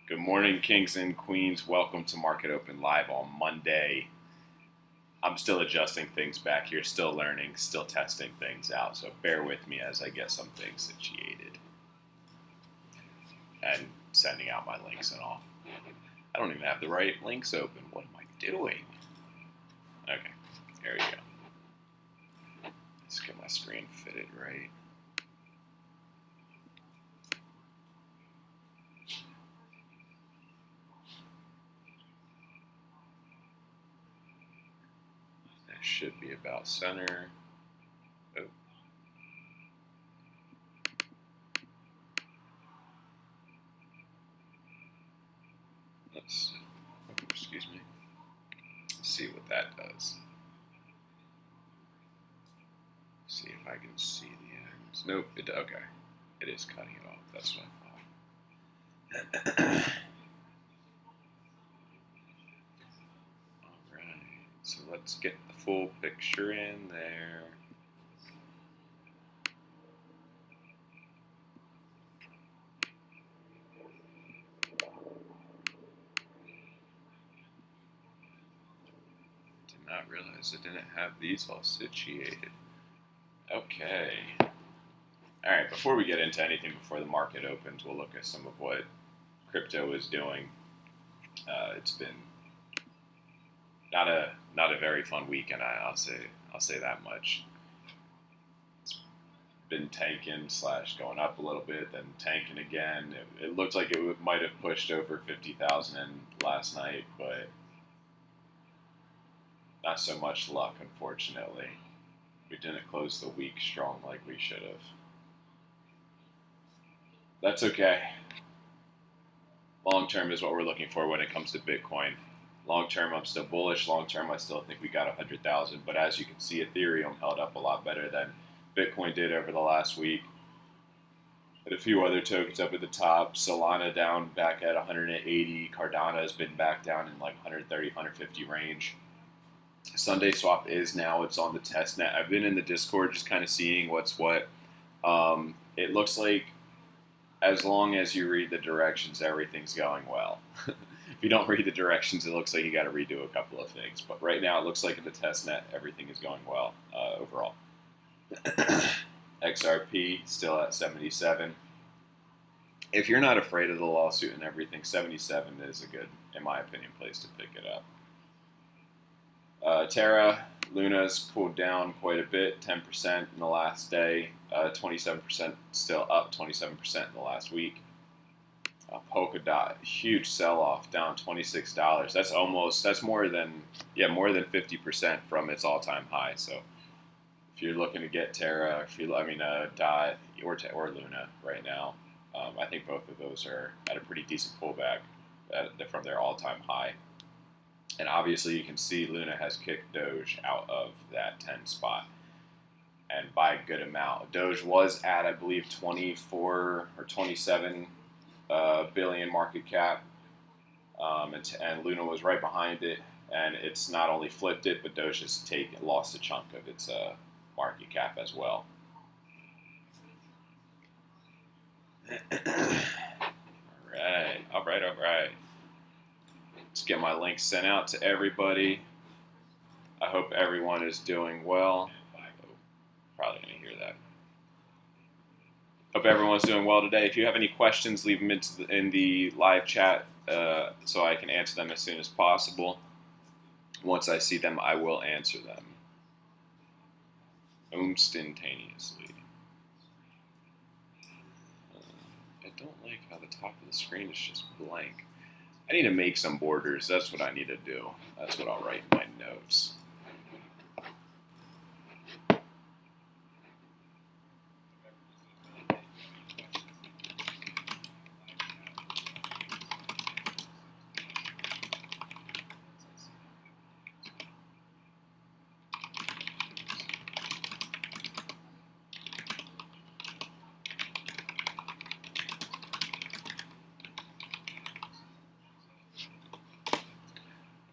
Good morning, kings and queens. Welcome to Market Open Live on Monday. I'm still adjusting things back here, still learning, still testing things out. So bear with me as I get some things situated and sending out my links and all. I don't even have the right links open. What am I doing? Okay, here we go. Let's get my screen fitted right. Should be about center. Oh. Excuse me. Let's see what that does. See if I can see the ends. Nope. Okay. It is cutting it off. That's what I thought. Alright. So let's get the full picture in there. Did not realize I didn't have these all situated. Okay. Alright, before we get into anything before the market opens, we'll look at some of what crypto is doing. It's been not a very fun weekend. I'll say that much. It's been tanking / going up a little bit, then tanking again. It looked like it might have pushed over 50,000 last night, but not so much luck, unfortunately. We didn't close the week strong like we should have. That's okay. Long term is what we're looking for when it comes to Bitcoin. Long term, I'm still bullish. Long term, I still think we got 100,000. But as you can see, Ethereum held up a lot better than Bitcoin did over the last week. And a few other tokens up at the top. Solana down back at 180. Cardano has been back down in like 130, 150 range. Sunday Swap is now. It's on the test net. I've been in the Discord just kind of seeing what's what. It looks like as long as you read the directions, everything's going well. If you don't read the directions, it looks like you got to redo a couple of things. But right now, it looks like in the test net, everything is going well overall. XRP still at 77. If you're not afraid of the lawsuit and everything, 77 is a good, in my opinion, place to pick it up. Terra, Luna's pulled down quite a bit, 10% in the last day, 27% still up, 27% in the last week. Polkadot, huge sell-off, down $26. That's more than 50% from its all-time high. So if you're looking to get Terra, Dot or Luna right now, I think both of those are at a pretty decent pullback from their all-time high. And obviously you can see Luna has kicked Doge out of that 10 spot, and by a good amount. Doge was at, I believe, 24 or 27 billion market cap, and Luna was right behind it, and it's not only flipped it, but Doge has lost a chunk of its market cap as well. All right. Let's get my links sent out to everybody. I hope everyone is doing well. Probably going to hear that. Hope everyone's doing well today. If you have any questions, leave them in the live chat so I can answer them as soon as possible. Once I see them, I will answer them instantaneously. I don't like how the top of the screen is just blank. I need to make some borders. That's what I need to do. That's what I'll write in my notes.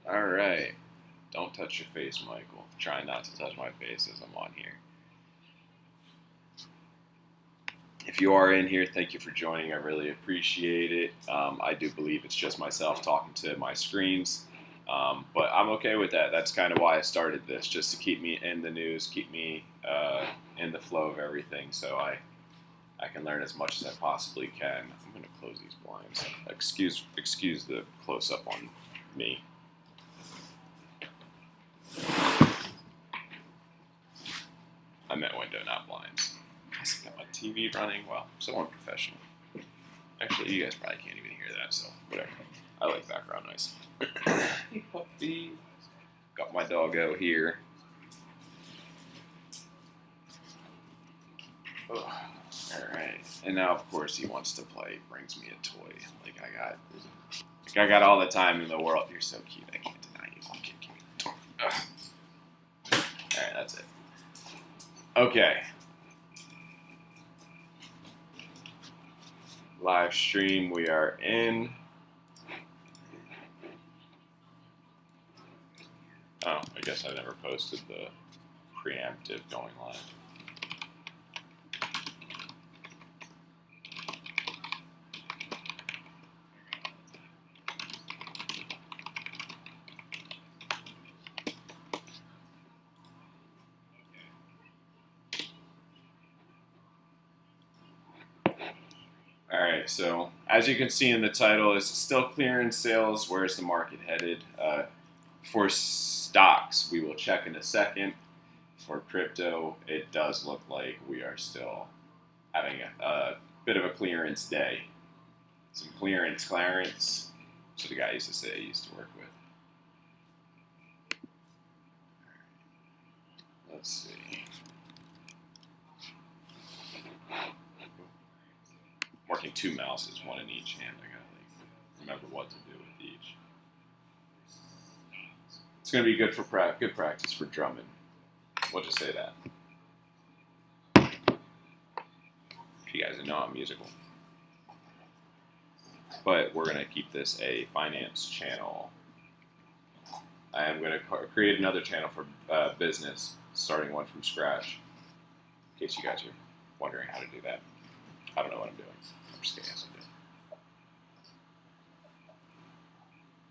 All right. Don't touch your face, Michael. Try not to touch my face as I'm on here. If you are in here, thank you for joining. I really appreciate it. I do believe it's just myself talking to my screens, but I'm okay with that. That's kind of why I started this, just to keep me in the news, keep me in the flow of everything, so I can learn as much as I possibly can. I'm going to close these blinds. Excuse the close-up on me. I meant window, not blinds. I got my TV running. Well, so unprofessional. Actually, you guys probably can't even hear that, so whatever. I like background noise. Hey, puppy. Got my doggo here. Ugh. Alright. And now, of course, he wants to play. Brings me a toy. Like I got all the time in the world. You're so cute. I can't deny you. Okay, give me the toy. Alright, that's it. Okay. Live stream, we are in. Oh, I guess I never posted the preemptive going live. Alright, so as you can see in the title, it's still clearance sales. Where's the market headed? For stocks, we will check in a second. For crypto, it does look like we are still having a bit of a clearance day. Some clearance. That's what the guy used to say I used to work with. Let's see. I'm working two mouses, one in each hand. I gotta remember what to do with each. It's gonna be good for good practice for drumming. We'll just say that. If you guys know I'm musical. But we're going to keep this a finance channel. I am going to create another channel for business, starting one from scratch. In case you guys are wondering how to do that. I don't know what I'm doing. I'm just going to answer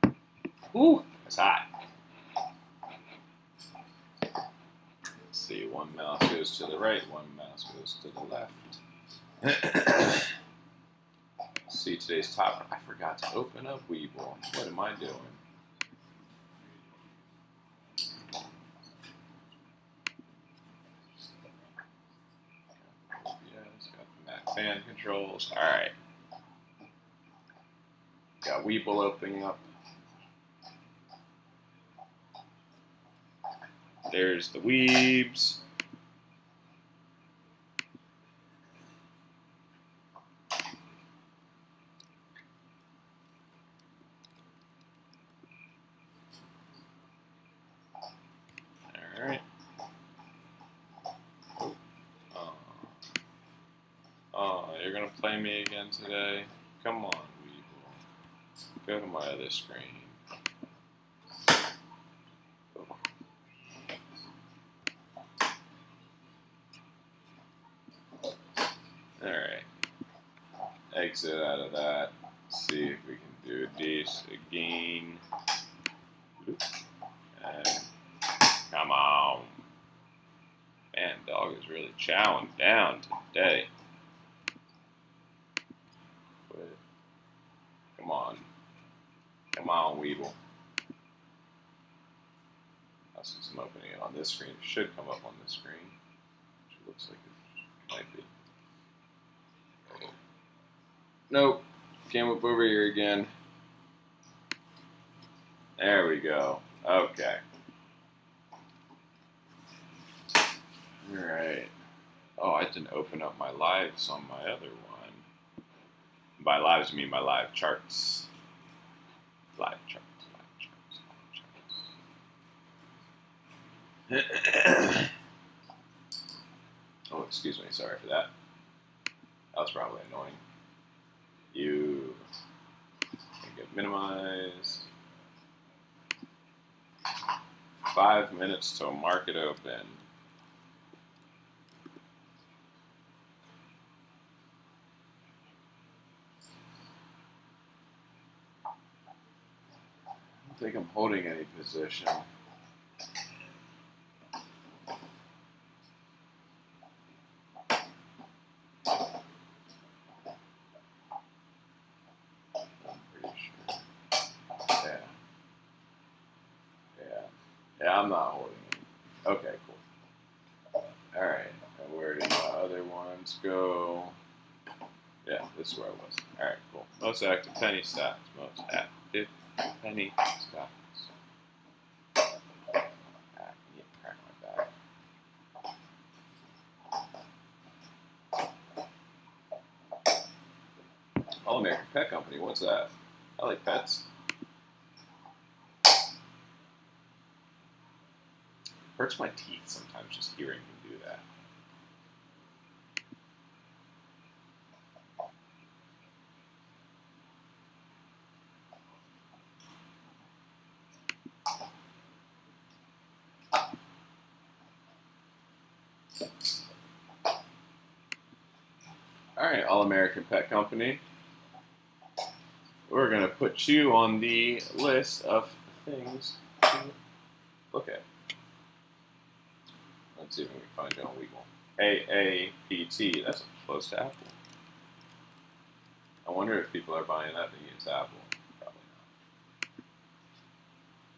it. Ooh, it's hot. Let's see, one mouse goes to the right, one mouse goes to the left. See today's topic. I forgot to open up Weeble. What am I doing? Yeah, it's got the Mac fan controls. Alright. Got Weeble opening up. There's the Weebs. Alright. Oh, you're gonna play me again today? Come on, Weeble. Go to my other screen. Alright. Exit out of that. See if we can do this again. And come on. Man, dog is really chowing down today. Come on. Come on, Weeble. Since I'm opening it on this screen, it should come up on this screen. Which looks like it might be. Nope. Came up over here again. There we go. Okay. Alright. Oh, I didn't open up my lives on my other one. By lives, I mean my live charts. Live charts. Oh, excuse me. Sorry for that. That was probably annoying. You can get minimized. 5 minutes till market open. think I'm holding any position. Yeah, I'm not holding it. Okay, cool. Alright, and where did my other ones go? Yeah, this is where I was. Alright, cool. Most active penny stocks. Most active penny stocks. I need to crack my back. All American Pet Company, what's that? I like pets. Hurts my teeth sometimes just hearing him do that. Alright, All American Pet Company. We're going to put you on the list of things to look at. Let's see if we can find you on Weeble. AAPT, that's close to Apple. I wonder if people are buying that to use Apple. Probably not.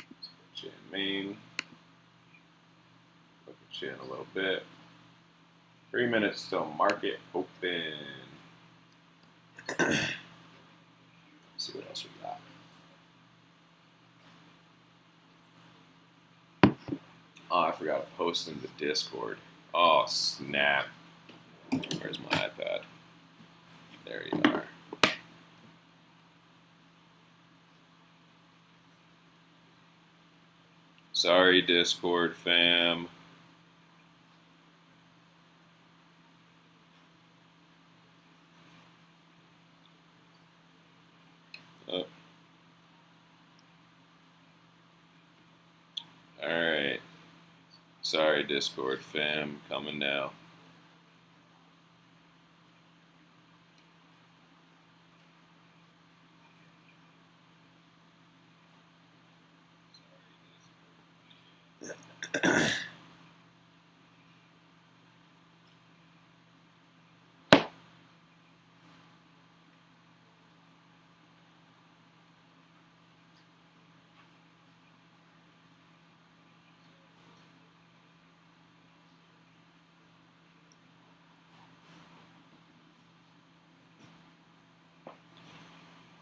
Let's put you in Maine. Look at you in a little bit. 3 minutes till market open. Let's see what else we got. Oh, I forgot to post in the Discord. Oh, snap. Where's my iPad? There you are. Sorry, Discord fam. Oh. Alright. Sorry, Discord fam. Coming now.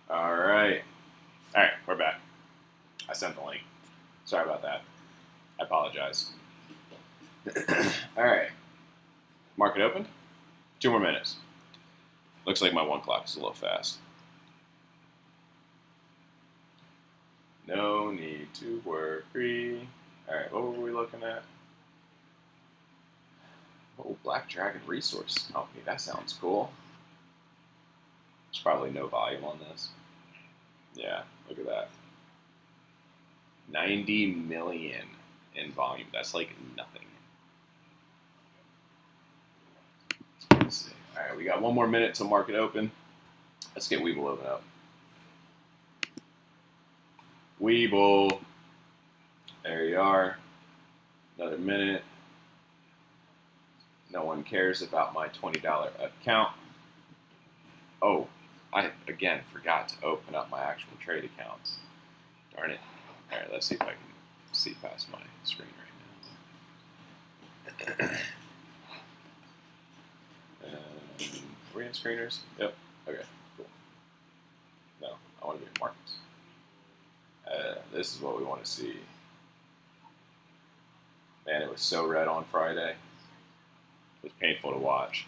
Alright, we're back. I sent the link. Sorry about that. I apologize. Alright. Market opened. 2 more minutes. Looks like my 1 clock is a little fast. No need to worry. Alright, what were we looking at? Oh, Black Dragon Resource Company. That sounds cool. There's probably no volume on this. Yeah, look at that. 90 million in volume. That's like nothing. Let's see. Alright, we got 1 more minute till market open. Let's get Weeble open up. Weeble. There you are. Another minute. No one cares about my $20 account. Oh, I again forgot to open up my actual trade accounts. Darn it. Alright, let's see if I can see past my screen right now. Are we in screeners? Yep. Okay, cool. No, I want to be in markets. This is what we want to see. Man, it was so red on Friday. It was painful to watch.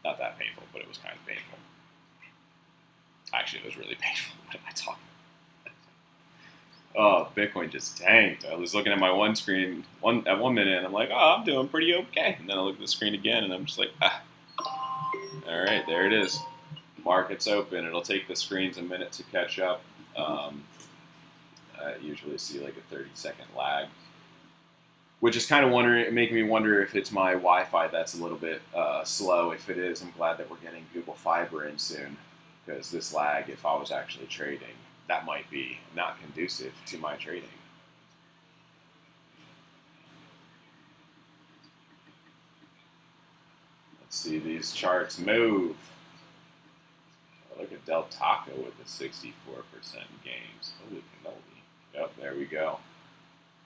Not that painful, but it was kind of painful. Actually, it was really painful. What am I talking about? Oh, Bitcoin just tanked. I was looking at my one screen at 1 minute, and I'm like, oh, I'm doing pretty okay. And then I look at the screen again, and I'm just like, ah. All right, there it is. Market's open. It'll take the screens a minute to catch up. I usually see like a 30-second lag, which is kind of making me wonder if it's my Wi-Fi that's a little bit slow. If it is, I'm glad that we're getting Google Fiber in soon, because this lag, if I was actually trading, that might be not conducive to my trading. Let's see these charts move. Oh, look at Del Taco with the 64% gains. Holy cannoli. Yep, there we go.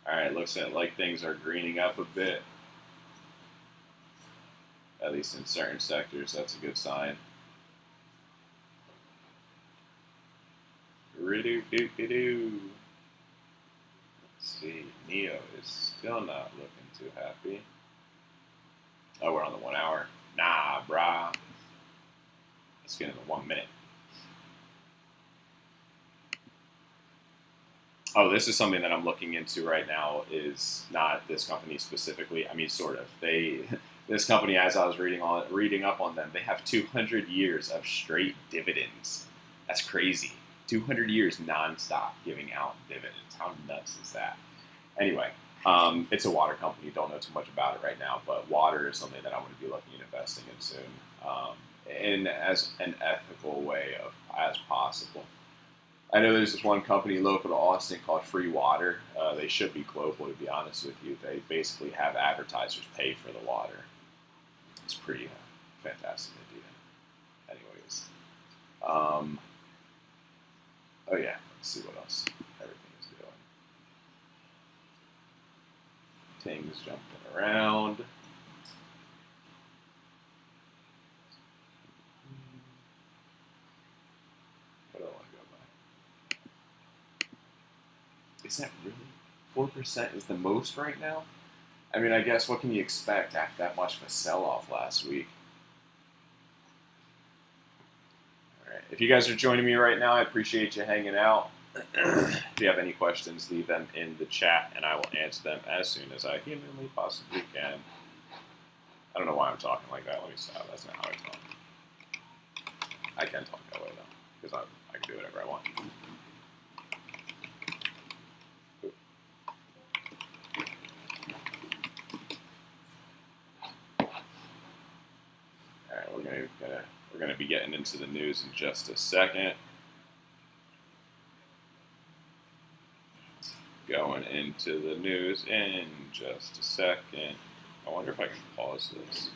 All right, looks like things are greening up a bit. At least in certain sectors, that's a good sign. Ridoo-doo-doo-doo. Let's see, Neo is still not looking too happy. Oh, we're on the 1 hour. Nah, brah. Let's get in the 1 minute. Oh, this is something that I'm looking into right now. Is not this company specifically. I mean, sort of. This company, as I was reading up on them, they have 200 years of straight dividends. That's crazy. 200 years nonstop giving out dividends. How nuts is that? Anyway, it's a water company. Don't know too much about it right now, but water is something that I'm going to be looking at investing in soon, in as an ethical way as possible. I know there's this one company local to Austin called Free Water. They should be global, to be honest with you. They basically have advertisers pay for the water. It's pretty fantastic idea. Anyways, oh yeah, let's see what else everything is doing. Things jumping around. What do I want to go by? Is that really 4% is the most right now? I mean, I guess what can you expect after that much of a sell-off last week? All right. If you guys are joining me right now, I appreciate you hanging out. If you have any questions, leave them in the chat, and I will answer them as soon as I humanly possibly can. I don't know why I'm talking like that. Let me stop. That's not how I talk. I can talk that way, though, because I can do whatever I want. We're gonna be getting into the news in just a second. Going into the news in just a second. I wonder if I can pause this.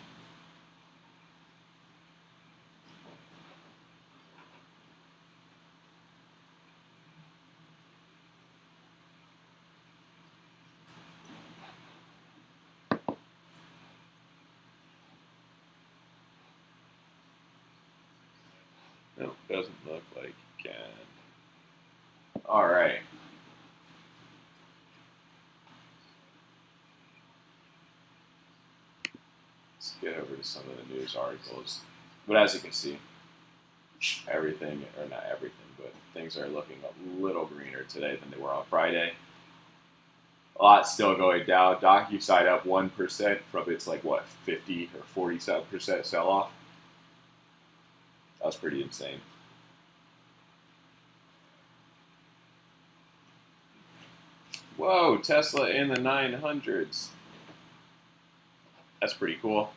Nope, doesn't look like you can. All right. Let's get over to some of the news articles. But as you can see, everything, or not everything, but things are looking a little greener today than they were on Friday. A lot still going down. DocuSign up 1% from its 50 or 47% sell-off. That was pretty insane. Whoa, Tesla in the 900s. That's pretty cool.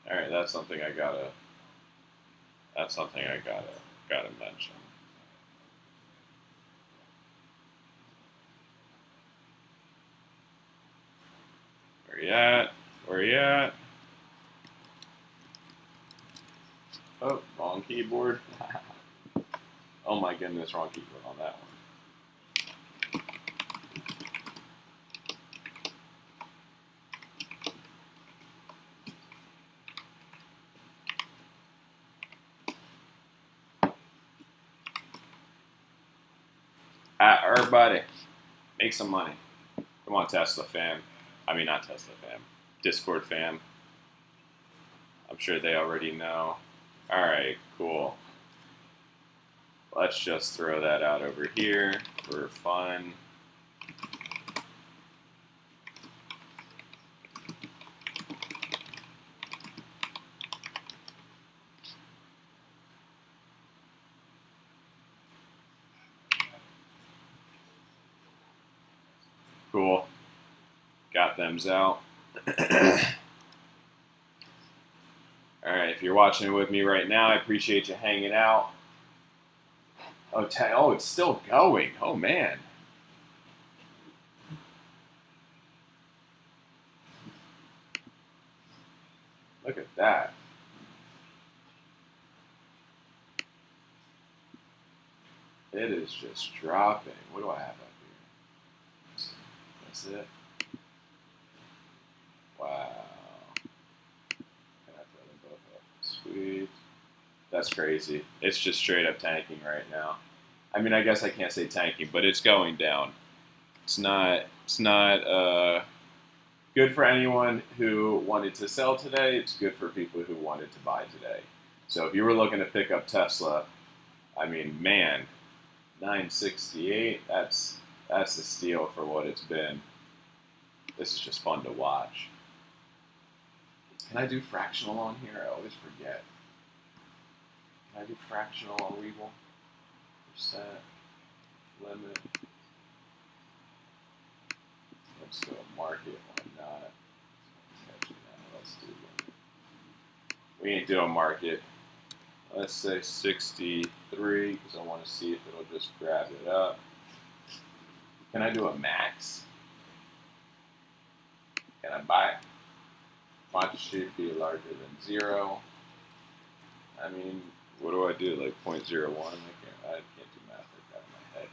All right, that's something I gotta mention. Where you at? Where you at? Oh, wrong keyboard. Oh my goodness, wrong keyboard on that one. Everybody, make some money. Come on, Tesla fam. I mean, not Tesla fam. Discord fam. I'm sure they already know. All right, cool. Let's just throw that out over here for fun. Cool. Got them out. All right, If you're watching with me right now, I appreciate you hanging out. Oh, it's still going. Oh, man. Look at that. It is just dropping. What do I have up here? That's it. Wow. Can I throw them both up? Sweet. That's crazy. It's just straight up tanking right now. I mean, I guess I can't say tanking, but it's going down. It's not good for anyone who wanted to sell today. It's good for people who wanted to buy today. So if you were looking to pick up Tesla, I mean, man, 968, that's a steal for what it's been. This is just fun to watch. Can I do fractional on here? I always forget. Can I do fractional on Webull? Percent, limit. Let's go market, why not? Let's do limit. We ain't doing market. Let's say 63, because I want to see if it'll just grab it up. Can I do a max? Can I buy it? Quantity should be larger than 0. I mean, what do I do? Like 0.01? I can't do math like that in my head.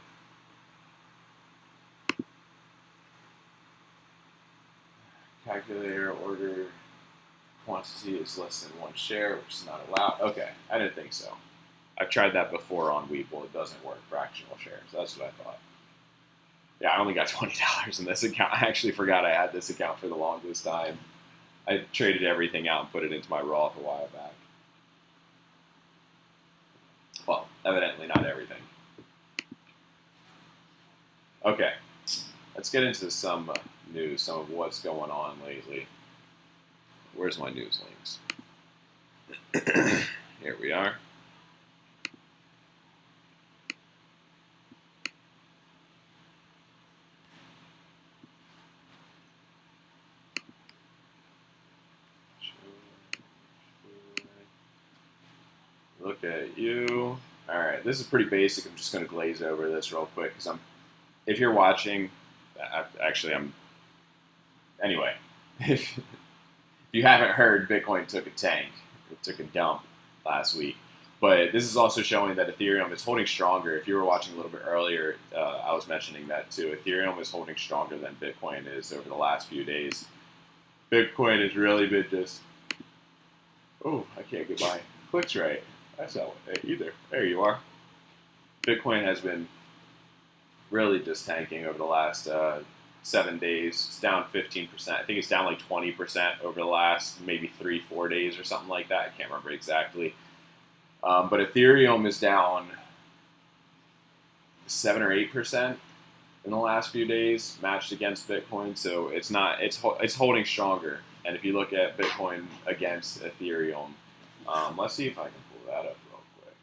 Calculator order quantity is less than 1 share, which is not allowed. Okay, I didn't think so. I've tried that before on Webull. It doesn't work, fractional shares. That's what I thought. Yeah, I only got $20 in this account. I actually forgot I had this account for the longest time. I traded everything out and put it into my Roth a while back. Well, evidently not everything. Okay, let's get into some news, some of what's going on lately. Where's my news links? Here we are. Look at you. All right, this is pretty basic. I'm just going to glaze over this real quick because if you're watching, anyway, if you haven't heard, Bitcoin took a tank. It took a dump last week. But this is also showing that Ethereum is holding stronger. If you were watching a little bit earlier, I was mentioning that too. Ethereum is holding stronger than Bitcoin is over the last few days. Bitcoin has really been just, I can't get my clicks right. That's not what either. There you are. Bitcoin has been really just tanking over the last 7 days. It's down 15%. I think it's down like 20% over the last maybe 3-4 days or something like that. I can't remember exactly. But Ethereum is down 7 or 8% in the last few days, matched against Bitcoin. So it's holding stronger. And if you look at Bitcoin against Ethereum, let's see if I can pull that up real quick.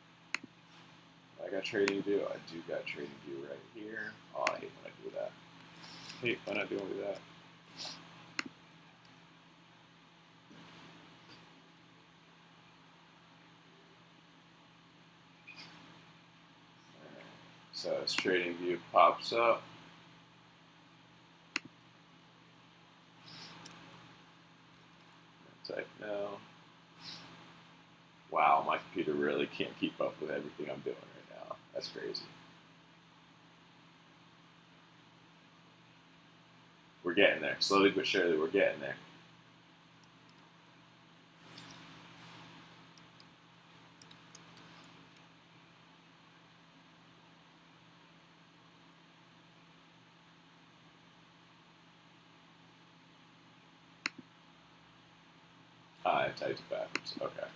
I got TradingView. I do got TradingView right here. Oh, I hate when I do that. Hate when I do that. So as TradingView pops up, type no. Wow, my computer really can't keep up with everything I'm doing right now. That's crazy. We're getting there. Slowly but surely, we're getting there. I typed it backwards. Okay.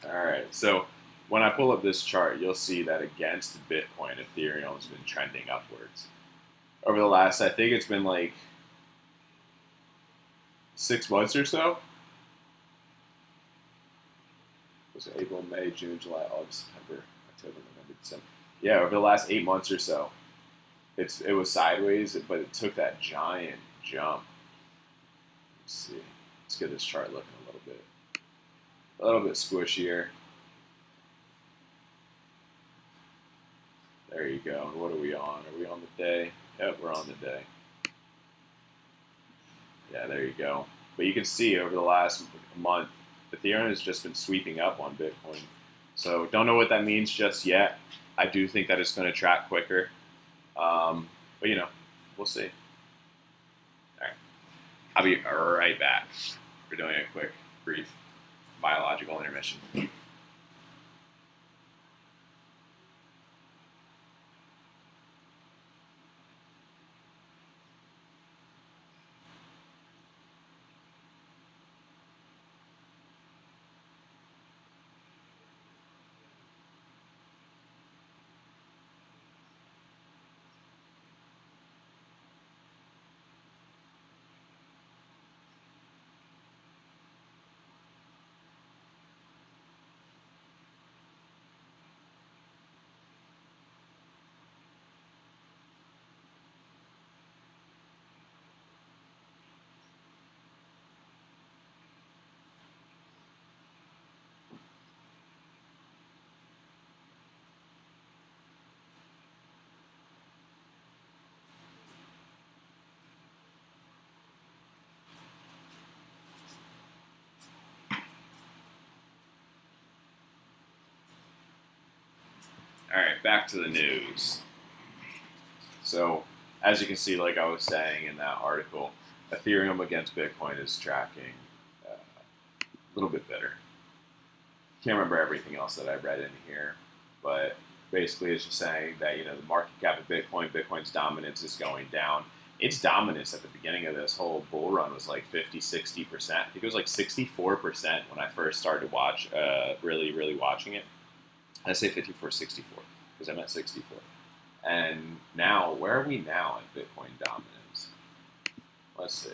All right. So when I pull up this chart, you'll see that against Bitcoin, Ethereum has been trending upwards. Over the last, I think it's been like 6 months or so. Was it April, May, June, July, August, September, October, November, December? Yeah, over the last 8 months or so, it was sideways, but it took that giant jump. Let's see. Let's get this chart looking a little bit squishier. There you go. And what are we on? Are we on the day? Yep, we're on the day. Yeah, there you go. But you can see over the last month, Ethereum has just been sweeping up on Bitcoin. So don't know what that means just yet. I do think that it's going to track quicker. But, we'll see. All right. I'll be right back. We're doing a quick, brief biological intermission. All right, back to the news. So, as you can see, like I was saying in that article, Ethereum against Bitcoin is tracking a little bit better. Can't remember everything else that I read in here, but basically it's just saying that, the market cap of Bitcoin's dominance is going down. Its dominance at the beginning of this whole bull run was like 50, 60%. I think it was like 64% when I first started really watching it. I say 54, 64, because I meant 64. And now, where are we now in Bitcoin dominance? Let's see.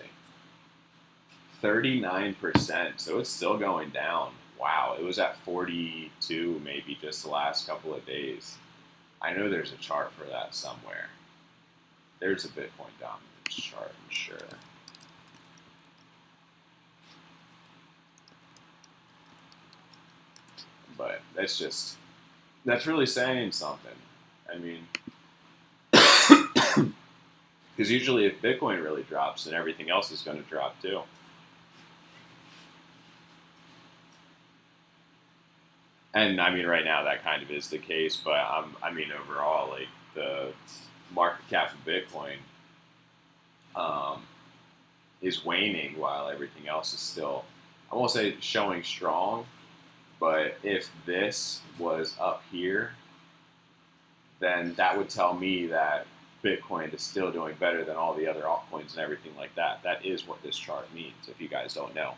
39%, so it's still going down. Wow, it was at 42 maybe just the last couple of days. I know there's a chart for that somewhere. There's a Bitcoin dominance chart, I'm sure. But that's really saying something. I mean, because usually if Bitcoin really drops, then everything else is going to drop too. And I mean, right now that kind of is the case, but overall, like the market cap of Bitcoin is waning while everything else is still, I won't say showing strong, but if this was up here, then that would tell me that Bitcoin is still doing better than all the other altcoins and everything like that. That is what this chart means, if you guys don't know.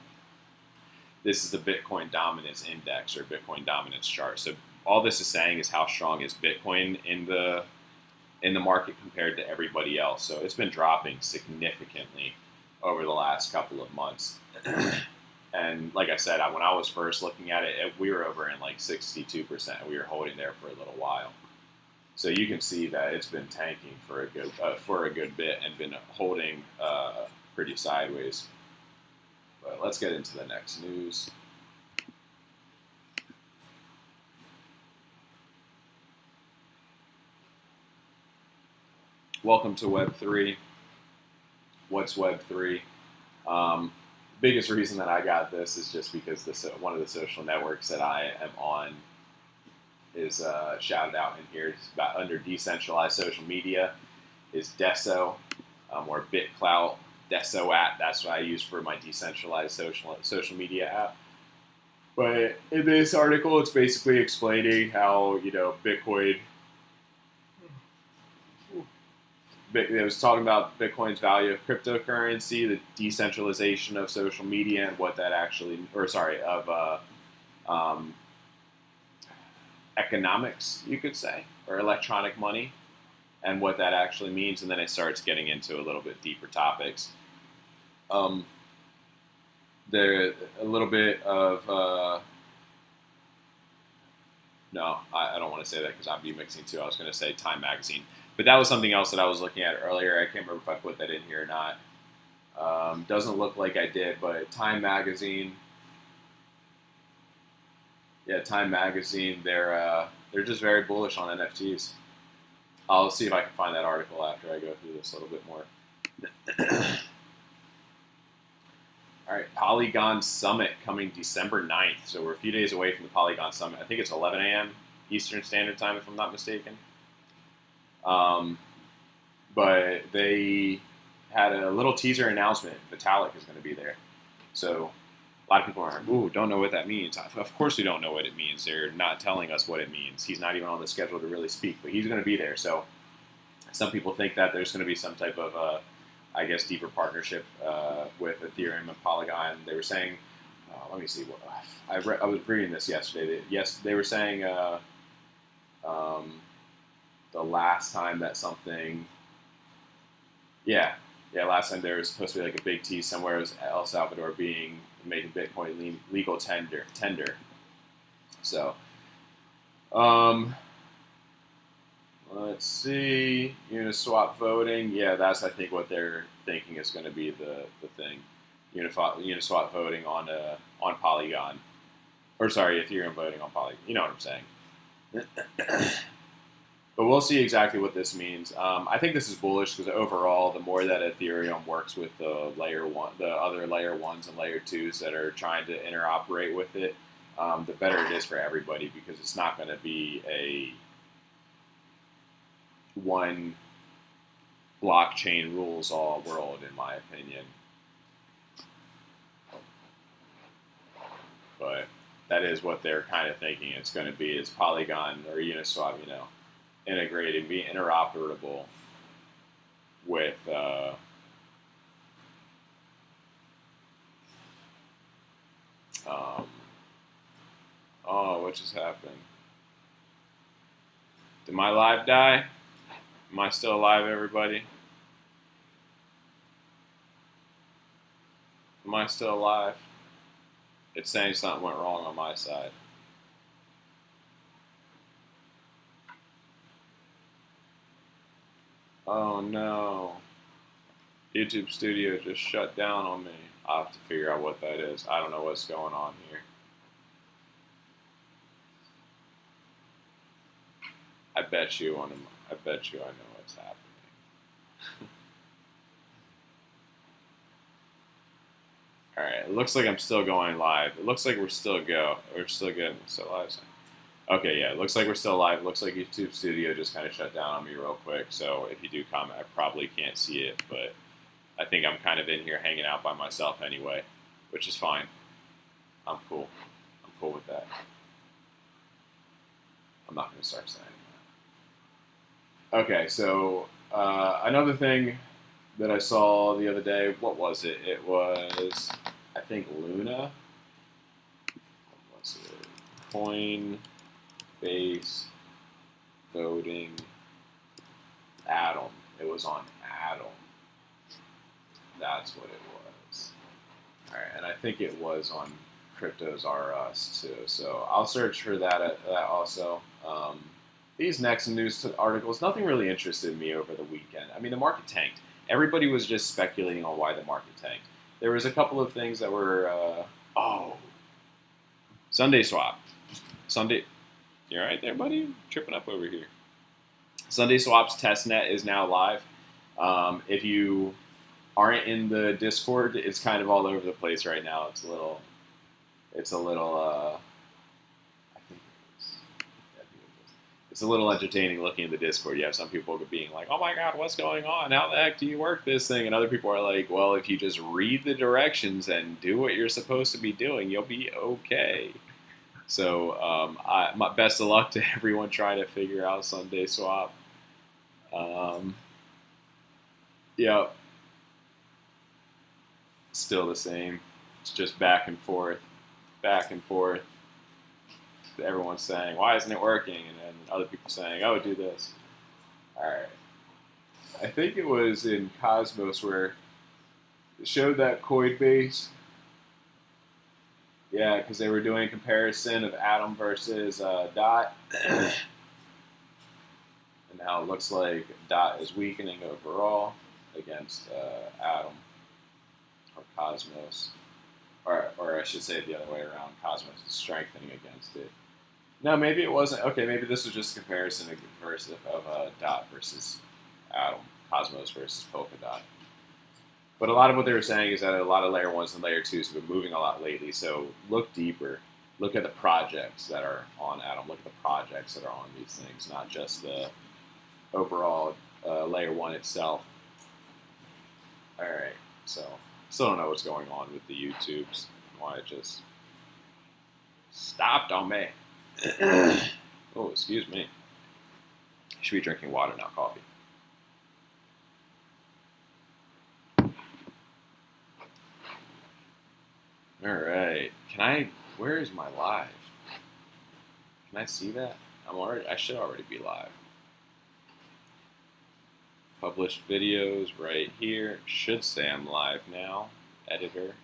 This is the Bitcoin dominance index or Bitcoin dominance chart. So all this is saying is how strong is Bitcoin in the market compared to everybody else. So it's been dropping significantly over the last couple of months. And like I said, when I was first looking at it, we were over in like 62%. We were holding there for a little while. So you can see that it's been tanking for a good bit and been holding pretty sideways. But let's get into the next news. Welcome to Web3. What's Web3? Biggest reason that I got this is just because one of the social networks that I am on is shouted out in here. It's under decentralized social media is Deso or BitClout. Deso app. That's what I use for my decentralized social media app. But in this article, it's basically explaining how Bitcoin. It was talking about Bitcoin's value of cryptocurrency, the decentralization of social media, and what that economics, you could say, or electronic money, and what that actually means. And then it starts getting into a little bit deeper topics. There a little bit of no, I don't want to say that because I'd be mixing two. I was going to say Time Magazine, but that was something else that I was looking at earlier. I can't remember if I put that in here or not. Doesn't look like I did, but Time Magazine, Time Magazine, they're just very bullish on NFTs. I'll see if I can find that article after I go through this a little bit more. All right, Polygon Summit coming December 9th. So we're a few days away from the Polygon Summit. I think it's 11 a.m. Eastern Standard Time, if I'm not mistaken. But they had a little teaser announcement. Vitalik is going to be there. So a lot of people are, don't know what that means. Of course we don't know what it means. They're not telling us what it means. He's not even on the schedule to really speak, but he's going to be there. So some people think that there's going to be some type of, deeper partnership with Ethereum and Polygon. They were saying, let me see. I was reading this yesterday. They were saying the last time that something, last time there was supposed to be like a big T somewhere. It was El Salvador being making Bitcoin legal tender. So, let's see. Uniswap voting. Yeah, that's I think what they're thinking is going to be the thing. Uniswap voting on Polygon, or sorry, Ethereum voting on Polygon. You know what I'm saying. But we'll see exactly what this means. I think this is bullish because overall, the more that Ethereum works with the other layer ones and layer twos that are trying to interoperate with it, the better it is for everybody because it's not going to be a one blockchain rules all world, in my opinion. But that is what they're kind of thinking it's going to be: is Polygon or Uniswap, integrated, be interoperable with what just happened? Did my live die? Am I still alive, everybody? Am I still alive? It's saying something went wrong on my side. Oh no. YouTube Studio just shut down on me. I'll have to figure out what that is. I don't know what's going on here. I bet you I know what's happening. Alright, it looks like I'm still going live. It looks like we're still good. Still live. Okay, yeah, it looks like we're still live. It looks like YouTube Studio just kind of shut down on me real quick. So if you do comment, I probably can't see it, but I think I'm kind of in here hanging out by myself anyway, which is fine. I'm cool. I'm cool with that. I'm not going to start saying that. Okay, so another thing that I saw the other day, what was it? It was, I think, Luna. What was it? Coinbase voting Atom. It was on Atom. That's what it was. All right, and I think it was on Cryptos R Us too. So I'll search for that also. These next news articles, nothing really interested me over the weekend. I mean, the market tanked. Everybody was just speculating on why the market tanked. There was a couple of things that were, Sunday swap. You all right there, buddy? Tripping up over here. Sunday Swap's testnet is now live. If you aren't in the Discord, it's kind of all over the place right now. It's a little, it's a little entertaining looking at the Discord. You have some people being like, oh my God, what's going on? How the heck do you work this thing? And other people are like, well, if you just read the directions and do what you're supposed to be doing, you'll be okay. So my best of luck to everyone trying to figure out Sunday Swap. Still the same. It's just back and forth. Everyone's saying, why isn't it working? And then other people saying, oh, do this. All right. I think it was in Cosmos where it showed that Coinbase. Yeah, because they were doing a comparison of Atom versus DOT. And now it looks like DOT is weakening overall against Atom. or Cosmos, or I should say it the other way around. Cosmos is strengthening against it. No, maybe it wasn't. Okay, maybe this was just a comparison of dot versus atom, Cosmos versus Polkadot. But a lot of what they were saying is that a lot of layer ones and layer twos have been moving a lot lately. So look deeper. Look at the projects that are on Atom. Look at the projects that are on these things, not just the overall layer one itself. All right. So still don't know what's going on with the YouTubes. Why it just stopped on me. Oh, excuse me. I should be drinking water, not coffee. All right. Where is my live? Can I see that? I should already be live. Published videos right here. Should say I'm live now. Editor.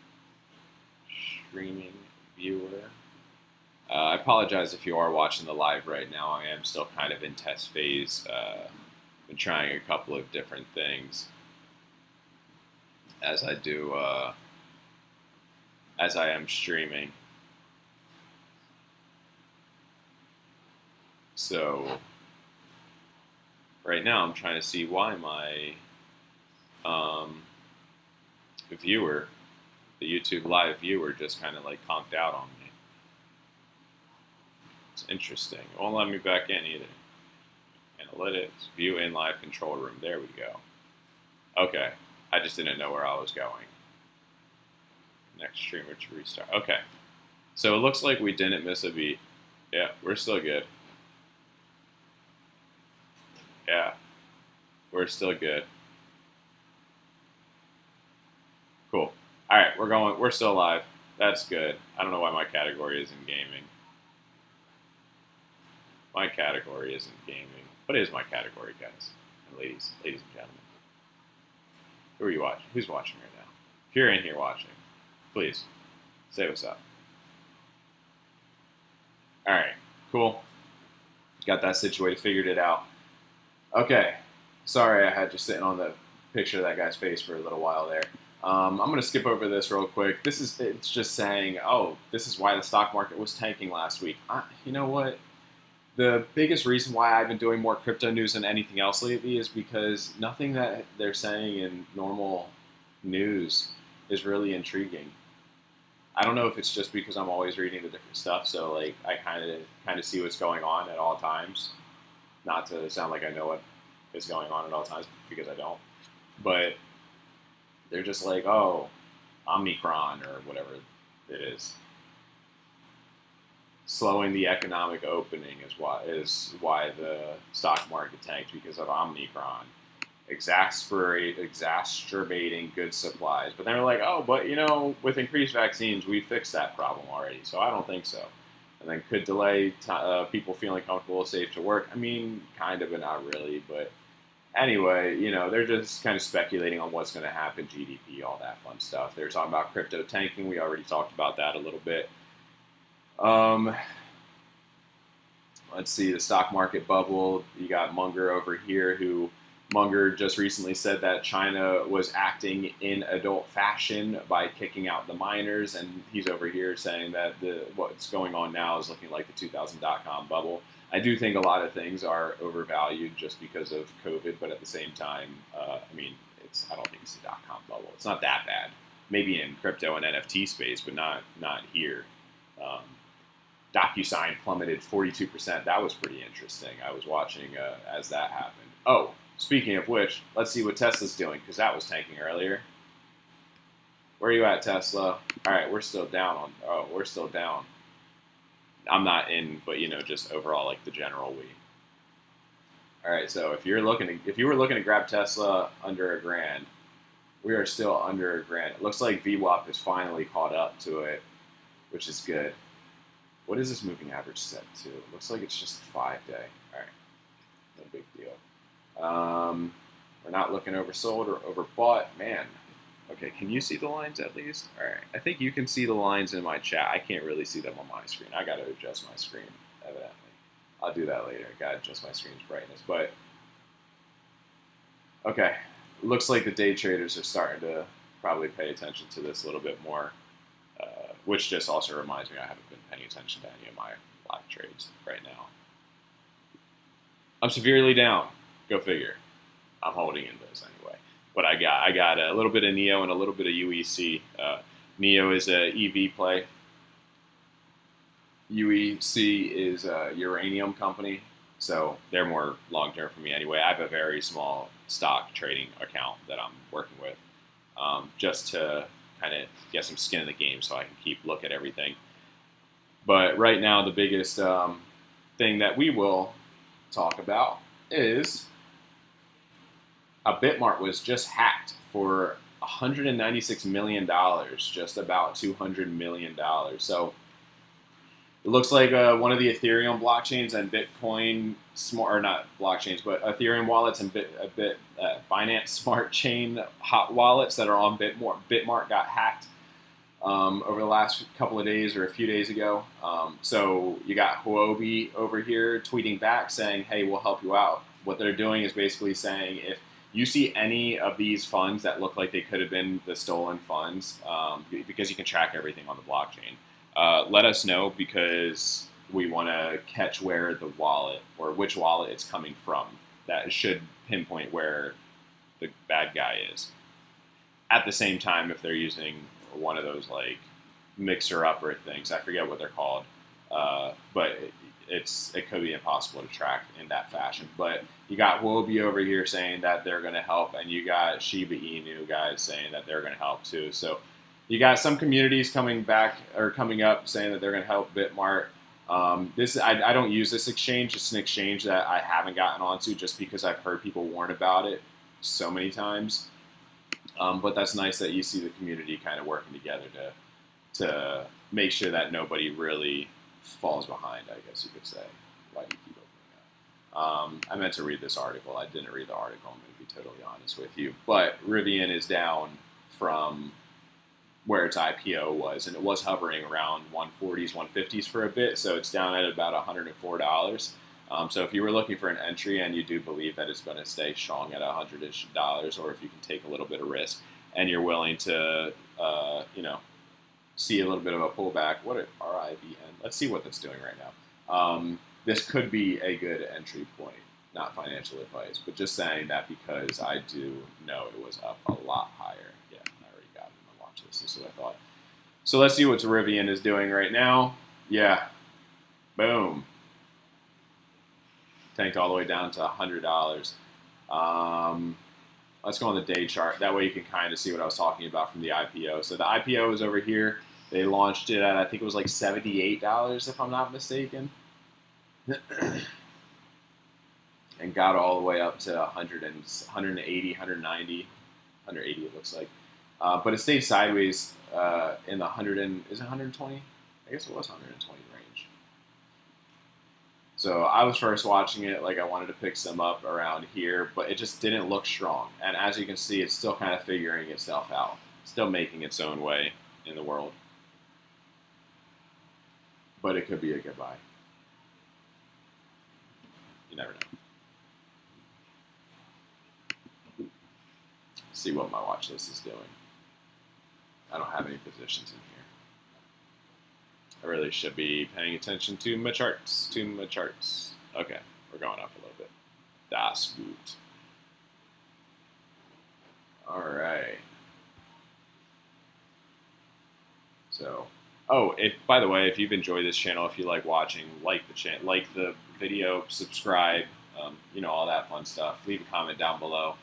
Streaming viewer. I apologize if you are watching the live right now. I am still kind of in test phase. Been trying a couple of different things as I do, as I am streaming. So right now I'm trying to see why my viewer, the YouTube live viewer, just kind of like conked out on me. It's interesting. It won't let me back in either. Analytics, view in live control room. There we go. Okay, I just didn't know where I was going. Next streamer to restart. Okay, so it looks like we didn't miss a beat. Yeah, we're still good. Yeah, we're still good. Cool. All right, we're still live. That's good. I don't know why my category isn't gaming. My category isn't gaming. What is my category, guys and ladies and gentlemen? Who are you watching? Who's watching right now? If you're in here watching, please say what's up. All right, cool. Got that situated, figured it out. Okay, sorry I had you sitting on the picture of that guy's face for a little while there. I'm going to skip over this real quick. It's just saying, oh, this is why the stock market was tanking last week. You know what? The biggest reason why I've been doing more crypto news than anything else lately is because nothing that they're saying in normal news is really intriguing. I don't know if it's just because I'm always reading the different stuff, so like I kind of see what's going on at all times. Not to sound like I know what is going on at all times, because I don't. But they're just like, oh, Omicron or whatever it is. Slowing the economic opening is why the stock market tanked, because of Omicron. Exacerbating good supplies. But they're like, oh, but with increased vaccines, we fixed that problem already. So I don't think so. And then could delay people feeling comfortable, safe to work. I mean, kind of, but not really. But anyway, they're just kind of speculating on what's going to happen, GDP, all that fun stuff. They're talking about crypto tanking. We already talked about that a little bit. Let's see, the stock market bubble. You got Munger over here, Munger just recently said that China was acting in adult fashion by kicking out the miners, and he's over here saying that what's going on now is looking like the 2000 dot-com bubble. I do think a lot of things are overvalued just because of COVID, but at the same time, I don't think it's a dot-com bubble. It's not that bad. Maybe in crypto and NFT space, but not here. DocuSign plummeted 42%. That was pretty interesting. I was watching as that happened. Oh, speaking of which, let's see what Tesla's doing, because that was tanking earlier. Where are you at, Tesla? All right, we're still down. We're still down. I'm not in, but just overall, like the general we. All right, so if you were looking to grab Tesla under $1,000, we are still under $1,000. It looks like VWAP has finally caught up to it, which is good. What is this moving average set to? It looks like it's just a 5-day. All right, no big deal. We're not looking oversold or overbought. Man, okay, can you see the lines at least? All right, I think you can see the lines in my chat. I can't really see them on my screen. I got to adjust my screen, evidently. I'll do that later. I got to adjust my screen's brightness. But, okay, looks like the day traders are starting to probably pay attention to this a little bit more, which just also reminds me I haven't been paying attention to any of my live trades right now. I'm severely down. Go figure. I'm holding in those anyway. What I got a little bit of NEO and a little bit of UEC. NEO is a EV play. UEC is a uranium company, so they're more long-term for me anyway. I have a very small stock trading account that I'm working with, just to kind of get some skin in the game so I can keep look at everything. But right now, the biggest thing that we will talk about is how Bitmart was just hacked for $196 million, just about $200 million. So it looks like one of the Ethereum blockchains and Bitcoin smart, or not blockchains, but Ethereum wallets and Binance Smart Chain hot wallets that are on Bitmart got hacked over the last couple of days or a few days ago. So you got Huobi over here tweeting back saying, hey, we'll help you out. What they're doing is basically saying if you see any of these funds that look like they could have been the stolen funds, because you can track everything on the blockchain, let us know, because we want to catch where the wallet or which wallet it's coming from. That should pinpoint where the bad guy is. At the same time, if they're using one of those like mixer-upper things, I forget what they're called, but it could be impossible to track in that fashion. But you got Huobi over here saying that they're going to help, and you got Shiba Inu guys saying that they're going to help too. So you got some communities coming up saying that they're going to help Bitmart. I don't use this exchange. It's an exchange that I haven't gotten onto just because I've heard people warn about it so many times. But that's nice that you see the community kind of working together to make sure that nobody really falls behind, I guess you could say. Why do you keep opening that? I meant to read this article. I didn't read the article, I'm going to be totally honest with you. But Rivian is down from where its IPO was, and it was hovering around 140s, 150s for a bit, so it's down at about $104. So if you were looking for an entry and you do believe that it's going to stay strong at $100-ish, or if you can take a little bit of risk and you're willing to, see a little bit of a pullback, RIVN? Let's see what that's doing right now. This could be a good entry point. Not financial advice, but just saying that because I do know it was up a lot higher. Yeah, I already got it in my watch list. This is what I thought. So let's see what Rivian is doing right now. Yeah, boom. Tanked all the way down to $100. Let's go on the day chart. That way you can kind of see what I was talking about from the IPO. So the IPO is over here. They launched it at, I think it was like $78, if I'm not mistaken. And got all the way up to 180, 190, 180 it looks like. But it stayed sideways in the 100 and, is it 120? I guess it was 120 range. So I was first watching it, like I wanted to pick some up around here, but it just didn't look strong. And as you can see, it's still kind of figuring itself out. Still making its own way in the world. But it could be a good buy. You never know. See what my watch list is doing. I don't have any positions in here. I really should be paying attention to my charts. Okay, we're going up a little bit. Das gut. All right. So, by the way, if you've enjoyed this channel, if you like watching, like the video, subscribe, all that fun stuff. Leave a comment down below.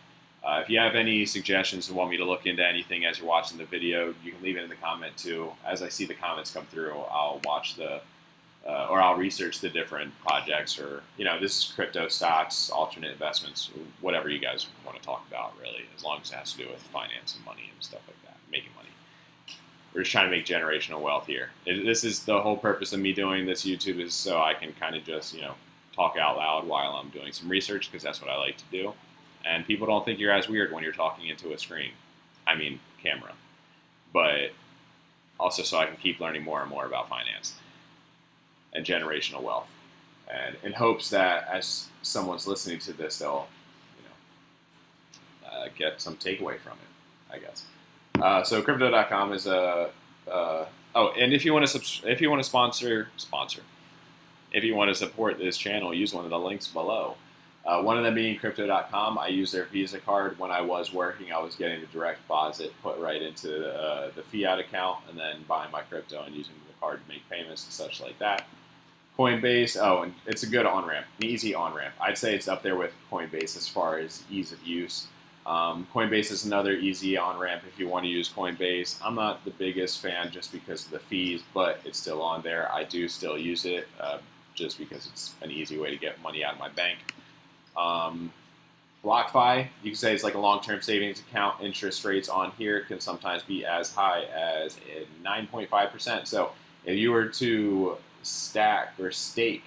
If you have any suggestions and want me to look into anything as you're watching the video, you can leave it in the comment too. As I see the comments come through, I'll watch or I'll research the different projects, or, this is crypto stocks, alternate investments, whatever you guys want to talk about, really, as long as it has to do with finance and money and stuff like that, making money. We're just trying to make generational wealth here. This is the whole purpose of me doing this YouTube, is so I can kind of just, talk out loud while I'm doing some research, because that's what I like to do. And people don't think you're as weird when you're talking into a screen. I mean, camera. But also so I can keep learning more and more about finance and generational wealth. And in hopes that as someone's listening to this, they'll, get some takeaway from it, I guess. So crypto.com is a and if you want to if you want to sponsor, if you want to support this channel, use one of the links below. One of them being crypto.com. I use their Visa card. When I was working, I was getting the direct deposit put right into the fiat account and then buying my crypto and using the card to make payments and such like that. Coinbase, and it's a good on-ramp, an easy on-ramp. I'd say it's up there with Coinbase as far as ease of use. Coinbase is another easy on-ramp if you want to use Coinbase. I'm not the biggest fan just because of the fees, but it's still on there. I do still use it just because it's an easy way to get money out of my bank. BlockFi, you can say it's like a long-term savings account. Interest rates on here can sometimes be as high as 9.5%. So if you were to stack or stake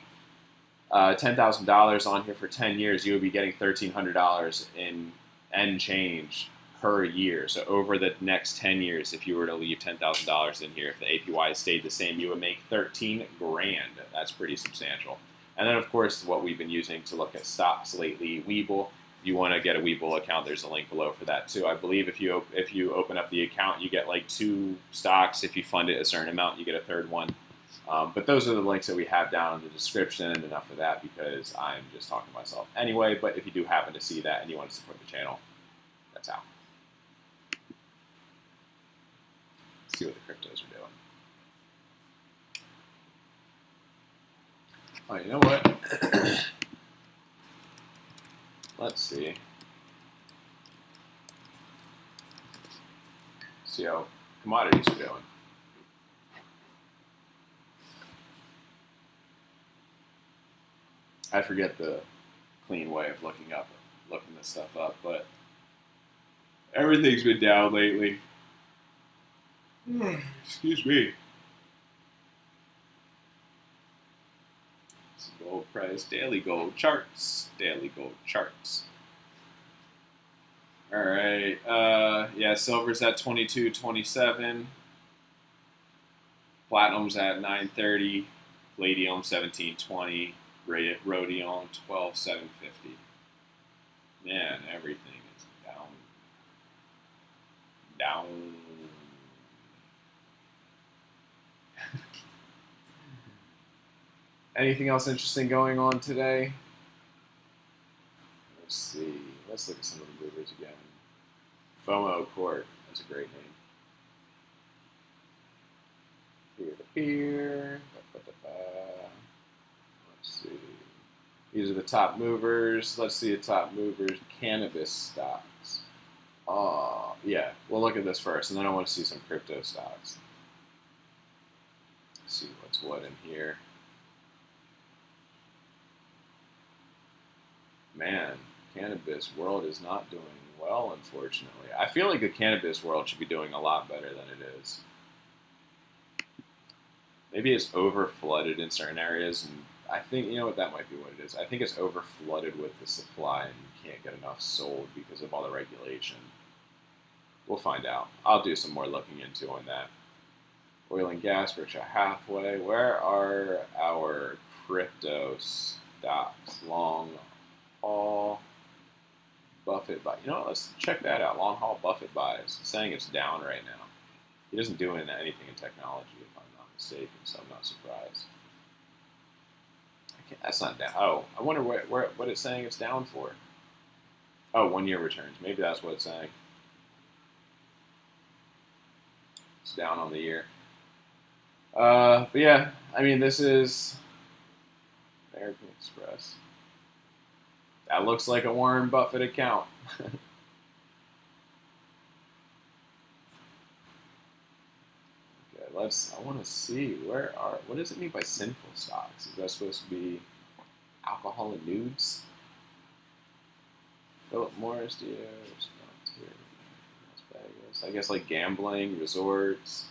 $10,000 on here for 10 years, you would be getting $1,300 in end change per year. So over the next 10 years, if you were to leave $10,000 in here, if the APY stayed the same, you would make 13 grand. That's pretty substantial. And then, of course, what we've been using to look at stocks lately, Webull. If you want to get a Webull account, there's a link below for that too. I believe if you open up the account, you get like 2 stocks. If you fund it a certain amount, you get a third one. But those are the links that we have down in the description, and enough of that because I'm just talking to myself anyway. But if you do happen to see that and you want to support the channel, that's how. Let's see what the cryptos are doing. Oh, you know what? Let's see. See how commodities are doing. I forget the clean way of looking this stuff up, but everything's been down lately. Excuse me. Gold price, daily gold charts. All right. Yeah, silver's at 22.27. Platinum's at 9.30. Palladium 17.20. Rhodium 12.750. Man, everything is down. Anything else interesting going on today? Let's see. Let's look at some of the movers again. FOMO Court. That's a great name. Peer-to-peer. Let's see. These are the top movers. Let's see the top movers. Cannabis stocks. Yeah. We'll look at this first, and then I want to see some crypto stocks. Let's see what's what in here. Man, cannabis world is not doing well, unfortunately. I feel like the cannabis world should be doing a lot better than it is. Maybe it's over flooded in certain areas, and I think, you know what, that might be what it is. I think it's over flooded with the supply, and you can't get enough sold because of all the regulation. We'll find out. I'll do some more looking into on that. Oil and gas, we're halfway. Where are our crypto stocks? Long haul Buffett buy. You know what, let's check that out. Long haul Buffett buys. It's saying it's down right now. He doesn't do anything in technology, if I'm not mistaken, so I'm not surprised. That's not down. Oh, I wonder what it's saying it's down for. Oh, 1 year returns. Maybe that's what it's saying. It's down on the year. But yeah, I mean, this is American Express. That looks like a Warren Buffett account. Okay, I want to see, what does it mean by sinful stocks? Is that supposed to be alcohol and nudes? Philip Morris, Las Vegas. I guess like gambling, resorts,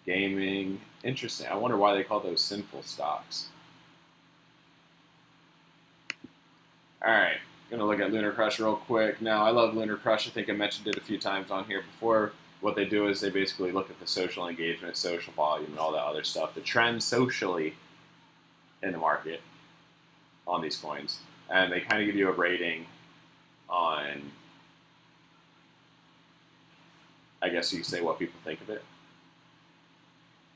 gaming. Interesting. I wonder why they call those sinful stocks. All right, gonna look at Lunar Crush real quick. Now, I love Lunar Crush. I think I mentioned it a few times on here before. What they do is they basically look at the social engagement, social volume, and all that other stuff, the trend socially in the market on these coins, and they kind of give you a rating on I guess you could say what people think of it.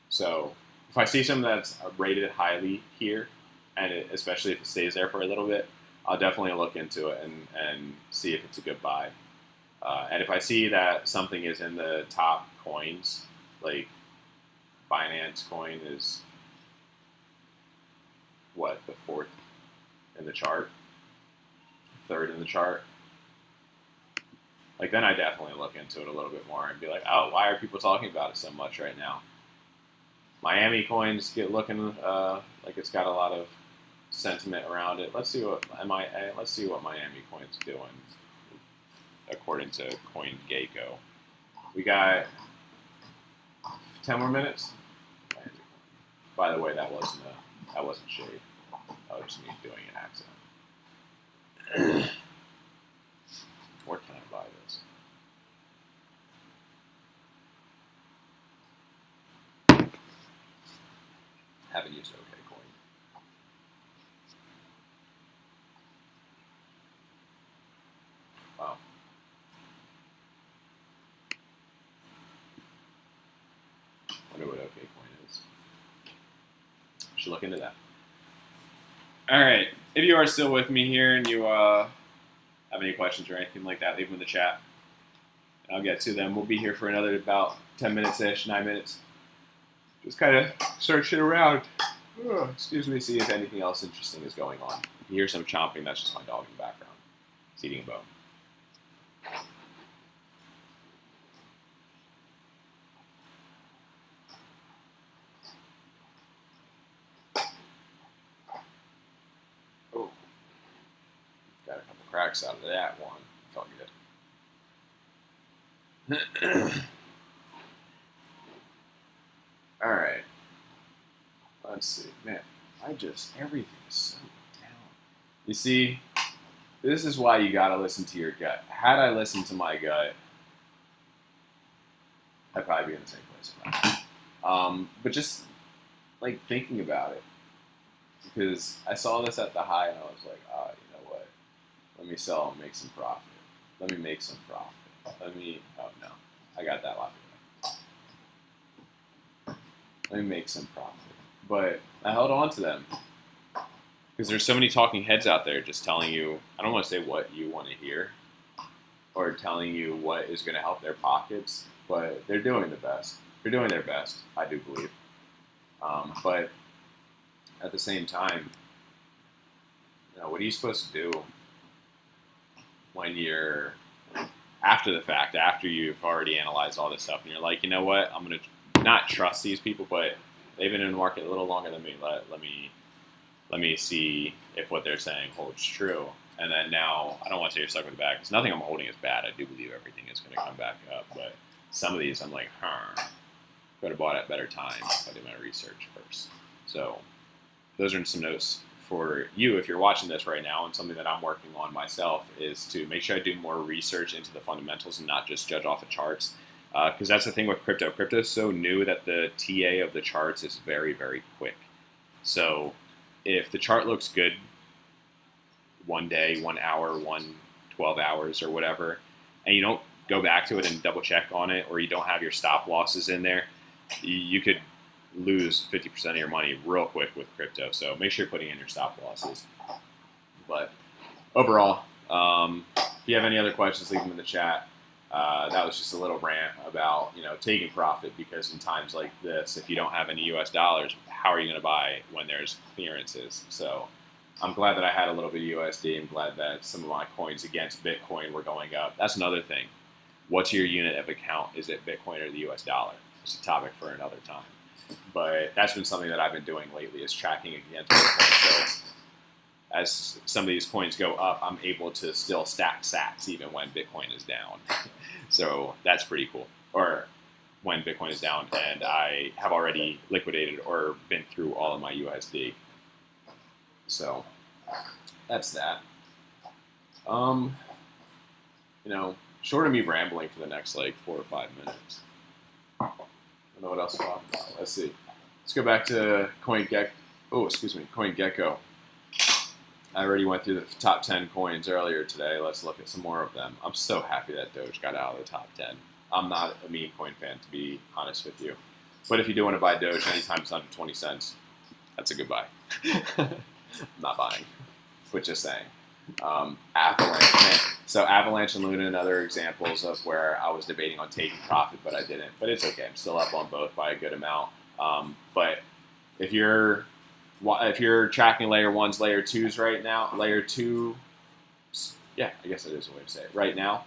So if I see something that's rated highly here, and especially if it stays there for a little bit, I'll definitely look into it and see if it's a good buy. And if I see that something is in the top coins, like Binance coin is what, the fourth in the chart, third in the chart, like then I definitely look into it a little bit more and be like, oh, why are people talking about it so much right now? Miami coins get looking like it's got a lot of sentiment around it. Let's see what Miami coin's doing according to CoinGecko. We got 10 more minutes. By the way, that wasn't shade. That was just me doing an accident. Where can I buy this? Haven't used OK Coin. Wow. Wonder what OK Coin is. Should look into that. All right. If you are still with me here and you have any questions or anything like that, leave them in the chat. I'll get to them. We'll be here for another about 10 minutes-ish, 9 minutes. Just kind of searching around. Excuse me, see if anything else interesting is going on. If you hear some chomping, that's just my dog in the background. He's eating a bone. Oh, got a couple cracks out of that one. Felt good. All right. Let's see. Man, everything is so down. You see, this is why you gotta listen to your gut. Had I listened to my gut, I'd probably be in the same place now. But just like thinking about it, because I saw this at the high and I was like, oh, you know what? Let me sell and make some profit. Oh no, I got that locked in. Let me make some profit. But I held on to them because there's so many talking heads out there just telling you, I don't want to say what you want to hear or telling you what is going to help their pockets, but they're doing the best. They're doing their best, I do believe. But at the same time, what are you supposed to do when you're after the fact, after you've already analyzed all this stuff, and you're like, you know what, I'm going to not trust these people, but they've been in the market a little longer than me. Let me see if what they're saying holds true. And then now, I don't want to say you're stuck with the bag, because nothing I'm holding is bad. I do believe everything is going to come back up. But some of these, I'm like, could have bought at better time if I did my research first. So those are some notes for you if you're watching this right now. And something that I'm working on myself is to make sure I do more research into the fundamentals and not just judge off of charts. Because that's the thing with crypto. Crypto is so new that the TA of the charts is very, very quick. So if the chart looks good one day, 1 hour, 12 hours or whatever, and you don't go back to it and double check on it, or you don't have your stop losses in there, you could lose 50% of your money real quick with crypto. So make sure you're putting in your stop losses. But overall, if you have any other questions, leave them in the chat. That was just a little rant about, taking profit, because in times like this, if you don't have any US dollars, how are you going to buy when there's clearances? So I'm glad that I had a little bit of USD. I'm glad that some of my coins against Bitcoin were going up. That's another thing. What's your unit of account? Is it Bitcoin or the US dollar? It's a topic for another time. But that's been something that I've been doing lately, is tracking against Bitcoin. So as some of these coins go up, I'm able to still stack sats even when Bitcoin is down. So that's pretty cool. Or when Bitcoin is down and I have already liquidated or been through all of my USD. So that's that. Short of me rambling for the next 4 or 5 minutes. I don't know what else to talk about. Let's see. Let's go back to CoinGecko. I already went through the top 10 coins earlier today. Let's look at some more of them. I'm so happy that Doge got out of the top 10. I'm not a meme coin fan, to be honest with you. But if you do want to buy Doge anytime it's under 20 cents, that's a good buy. I'm not buying, but just saying. Avalanche, man. So Avalanche and Luna and other examples of where I was debating on taking profit, but I didn't. But it's okay. I'm still up on both by a good amount. But if you're tracking layer ones, layer twos right now, layer two, yeah, I guess that is a way to say it. Right now,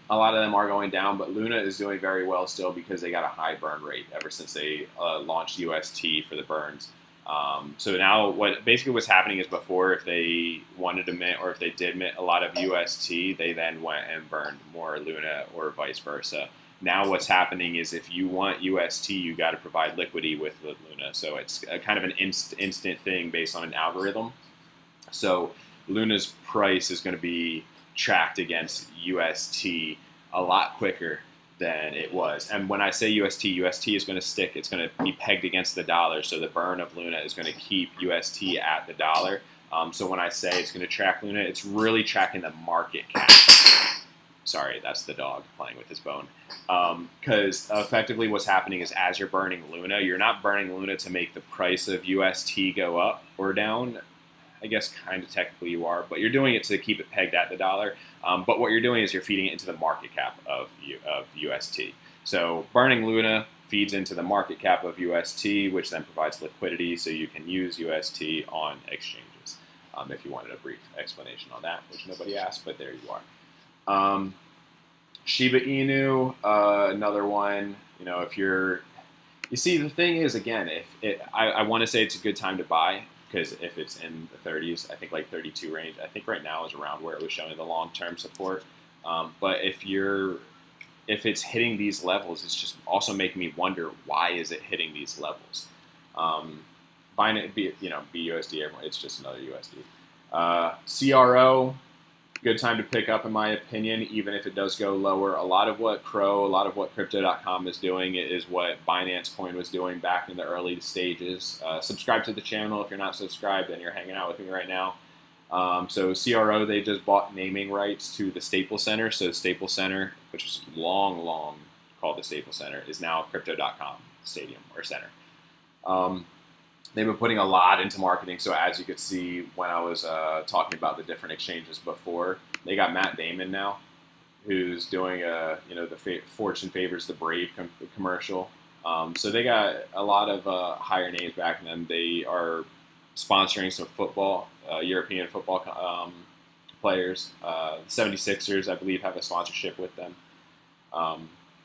a lot of them are going down, but Luna is doing very well still because they got a high burn rate ever since they launched UST for the burns. So now what's happening is before, if they wanted to mint or if they did mint a lot of UST, they then went and burned more Luna or vice versa. Now what's happening is if you want UST, you got to provide liquidity with Luna. So it's a kind of an instant thing based on an algorithm. So Luna's price is going to be tracked against UST a lot quicker than it was. And when I say UST is going to stick. It's going to be pegged against the dollar. So the burn of Luna is going to keep UST at the dollar. So when I say it's going to track Luna, it's really tracking the market cap. Sorry, that's the dog playing with his bone. Because effectively what's happening is as you're burning Luna, you're not burning Luna to make the price of UST go up or down. I guess kind of technically you are, but you're doing it to keep it pegged at the dollar. But what you're doing is you're feeding it into the market cap of UST. So burning Luna feeds into the market cap of UST, which then provides liquidity so you can use UST on exchanges. If you wanted a brief explanation on that, which nobody asked, but there you are. Shiba Inu, another one. You see, the thing is, again, I want to say it's a good time to buy. Because if it's in the 30s, I think like 32 range, I think right now is around where it was showing the long-term support. But if it's hitting these levels, it's just also making me wonder, why is it hitting these levels? Buying it, BUSD, everyone, it's just another USD. CRO, good time to pick up in my opinion, even if it does go lower. A lot of what Crypto.com is doing is what Binance Coin was doing back in the early stages. Subscribe to the channel if you're not subscribed and you're hanging out with me right now. So CRO, they just bought naming rights to the Staples Center. So Staples Center, which was long called the Staples Center, is now Crypto.com Stadium or Center. They've been putting a lot into marketing. So as you could see when I was talking about the different exchanges before, they got Matt Damon now, who's doing the Fortune Favors the Brave commercial. So they got a lot of higher names back then. They are sponsoring some football, European football players. 76ers, I believe, have a sponsorship with them.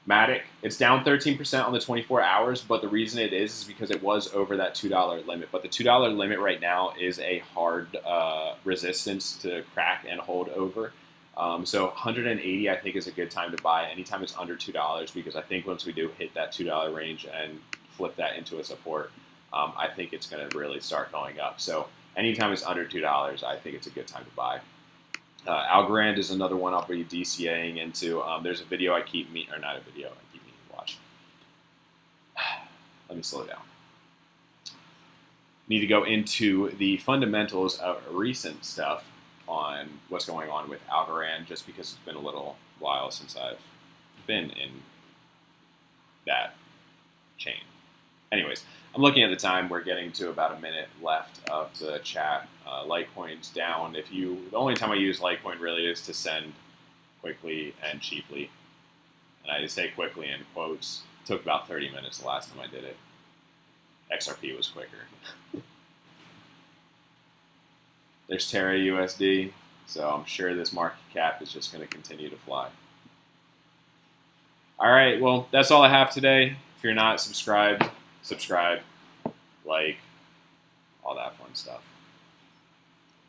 Matic, it's down 13% on the 24 hours, but the reason it is because it was over that $2 limit. But the $2 limit right now is a hard resistance to crack and hold over. So 180, I think, is a good time to buy anytime it's under $2, because I think once we do hit that $2 range and flip that into a support, I think it's going to really start going up. So anytime it's under $2, I think it's a good time to buy. Algorand is another one I'll be DCAing into. There's a video I keep meaning to watch. Let me slow down. Need to go into the fundamentals of recent stuff on what's going on with Algorand, just because it's been a little while since I've been in that chain. Anyways, I'm looking at the time. We're getting to about a minute left of the chat. Litecoin's down. The only time I use Litecoin really is to send quickly and cheaply. And I just say quickly in quotes. It took about 30 minutes the last time I did it. XRP was quicker. There's Terra USD. So I'm sure this market cap is just going to continue to fly. All right, well, that's all I have today. If you're not subscribed, subscribe, like, all that fun stuff.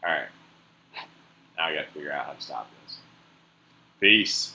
All right. Now I got to figure out how to stop this. Peace.